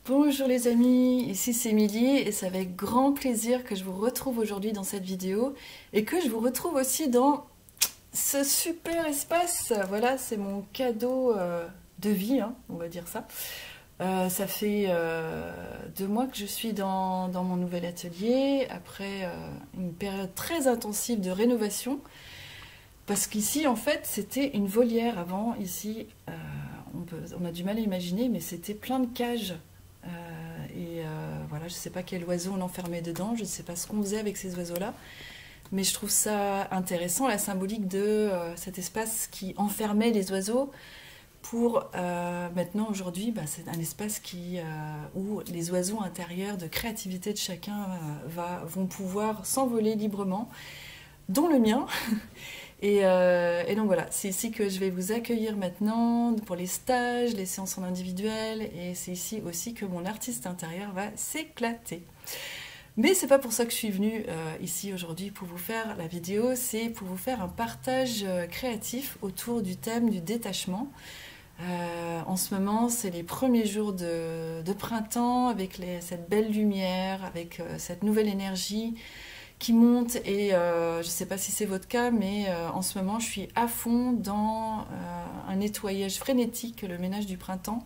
Bonjour les amis, ici c'est Émilie et c'est avec grand plaisir que je vous retrouve aujourd'hui dans cette vidéo et que je vous retrouve aussi dans ce super espace. Voilà, c'est mon cadeau de vie, hein, on va dire ça. Ça fait 2 mois que je suis dans mon nouvel atelier après une période très intensive de rénovation. Parce qu'ici, en fait, c'était une volière avant. Ici, on a du mal à imaginer, mais c'était plein de cages. Voilà, je ne sais pas quel oiseau on enfermait dedans, je ne sais pas ce qu'on faisait avec ces oiseaux-là. Mais je trouve ça intéressant, la symbolique de cet espace qui enfermait les oiseaux pour maintenant, aujourd'hui, c'est un espace où les oiseaux intérieurs de créativité de chacun vont pouvoir s'envoler librement, dont le mien. Et donc voilà, c'est ici que je vais vous accueillir maintenant pour les stages, les séances en individuel, et c'est ici aussi que mon artiste intérieur va s'éclater. Mais c'est pas pour ça que je suis venue ici aujourd'hui pour vous faire la vidéo, c'est pour vous faire un partage créatif autour du thème du détachement. En ce moment, c'est les premiers jours de printemps avec cette belle lumière, avec cette nouvelle énergie qui monte et je ne sais pas si c'est votre cas, mais en ce moment je suis à fond dans un nettoyage frénétique, le ménage du printemps,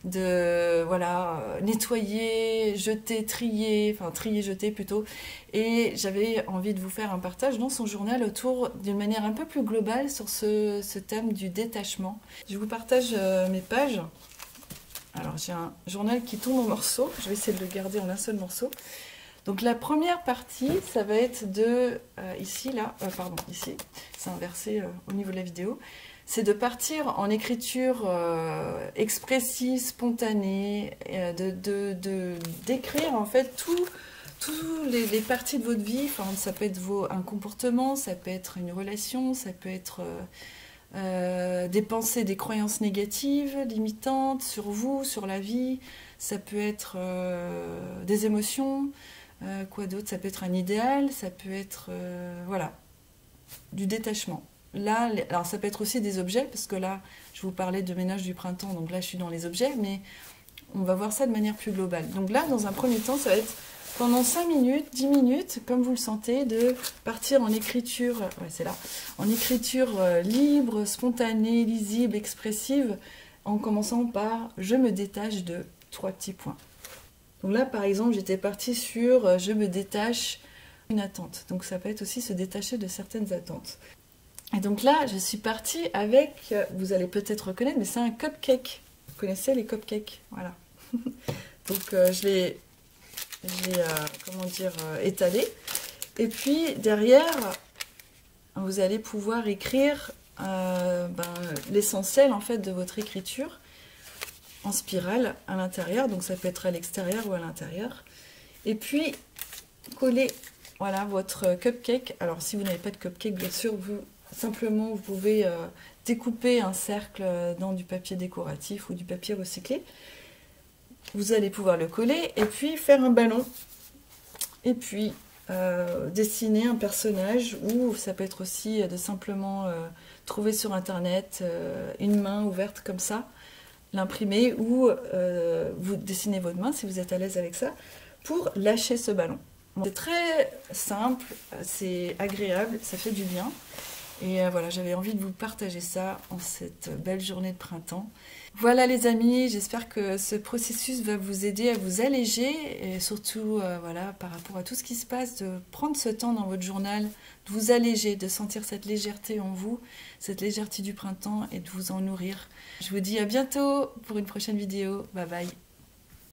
de voilà, nettoyer, jeter, trier, enfin trier, jeter plutôt, et j'avais envie de vous faire un partage dans son journal autour d'une manière un peu plus globale sur ce thème du détachement. Je vous partage mes pages. Alors j'ai un journal qui tombe en morceaux, je vais essayer de le garder en un seul morceau. Donc la première partie, ça va être ici, c'est inversé au niveau de la vidéo, c'est de partir en écriture expressive, spontanée, d'écrire en fait toutes les parties de votre vie. Enfin, ça peut être un comportement, ça peut être une relation, ça peut être des pensées, des croyances négatives, limitantes sur vous, sur la vie, ça peut être des émotions. Quoi d'autre? Ça peut être un idéal, ça peut être voilà, du détachement. Là, alors ça peut être aussi des objets, parce que là, je vous parlais de ménage du printemps, donc là je suis dans les objets, mais on va voir ça de manière plus globale. Donc là, dans un premier temps, ça va être pendant 5 minutes, 10 minutes, comme vous le sentez, de partir en écriture, ouais, c'est là, en écriture libre, spontanée, lisible, expressive, en commençant par « je me détache de » 3 petits points. Donc là, par exemple, j'étais partie sur « je me détache d'une attente ». Donc ça peut être aussi se détacher de certaines attentes. Et donc là, je suis partie avec, vous allez peut-être reconnaître, mais c'est un cupcake. Vous connaissez les cupcakes? Voilà. Donc je l'ai étalé. Et puis derrière, vous allez pouvoir écrire l'essentiel en fait de votre écriture en spirale à l'intérieur, donc ça peut être à l'extérieur ou à l'intérieur. Et puis coller voilà votre cupcake. Alors si vous n'avez pas de cupcake, bien sûr, vous pouvez découper un cercle dans du papier décoratif ou du papier recyclé. Vous allez pouvoir le coller et puis faire un ballon. Et puis dessiner un personnage, ou ça peut être aussi de simplement trouver sur internet une main ouverte comme ça, l'imprimer, ou vous dessinez votre main si vous êtes à l'aise avec ça, pour lâcher ce ballon. C'est très simple, c'est agréable, ça fait du bien. Et voilà, j'avais envie de vous partager ça en cette belle journée de printemps. Voilà les amis, j'espère que ce processus va vous aider à vous alléger, et surtout voilà, par rapport à tout ce qui se passe, de prendre ce temps dans votre journal, de vous alléger, de sentir cette légèreté en vous, cette légèreté du printemps, et de vous en nourrir. Je vous dis à bientôt pour une prochaine vidéo. Bye bye.